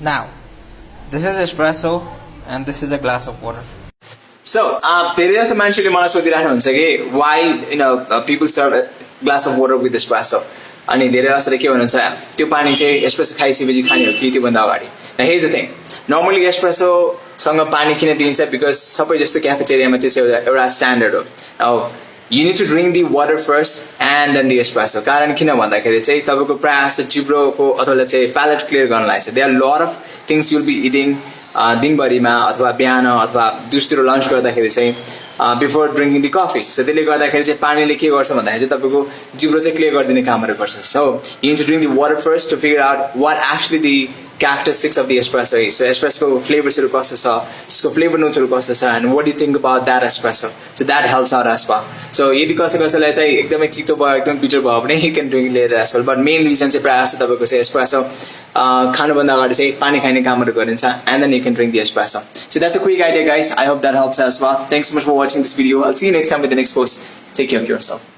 Now, this is espresso and this is a glass of water. So, धेरै जसो मान्छेले मलाई सोधिरहेको हुन्छ कि why people serve a glass of water with espresso. अनि धेरै जसोले के भन्नुहुन्छ त्यो पानी चाहिँ espresso खाइसकेपछि खाने हो कि त्योभन्दा अगाडि. Now here's the thing. Normally espresso सँग पानी किन दिन्छ because सबै जस्तो क्याफेटेरियामा त्यो चाहिँ एउटा स्ट्यान्डर्ड हो. Now you need to drink the water first and then the espresso. कारण किन भन्दाखेरि चाहिँ तपाईको प्रयास जिब्रोको अथवा चाहिँ palate clear गर्नलाई चाहिँ there are a lot of things you'll be eating दिनभरिमा अथवा बिहान अथवा दिउँसोतिर लन्च गर्दाखेरि चाहिँ before drinking the coffee. So त्यसले गर्दाखेरि चाहिँ पानीले के गर्छ भन्दाखेरि चाहिँ तपाईँको जिब्रो चाहिँ क्लियर गरिदिने कामहरू गर्छ. So you need to drink the water first to figure out what actually the characteristics of the espresso is. So espresso flavors कस्तो छ, त्यसको फ्लेभर नोट्सहरू कस्तो छ, and what do you think about that espresso? So that helps out as well. So यदि कसैलाई चाहिँ एकदमै चितो भयो एकदमै बिटर भयो भने you can drink later as well. But main reason चाहिँ प्रायः जस्तो तपाईँको चाहिँ espresso खानुभन्दा अगाडि चाहिँ पानी खाने कामहरू गरिन्छ and then you can drink the espresso. So that's a quick idea guys. I hope that helps as well. Thanks so much for watching this video. I'll see you next time with the next post. Take care of yourself.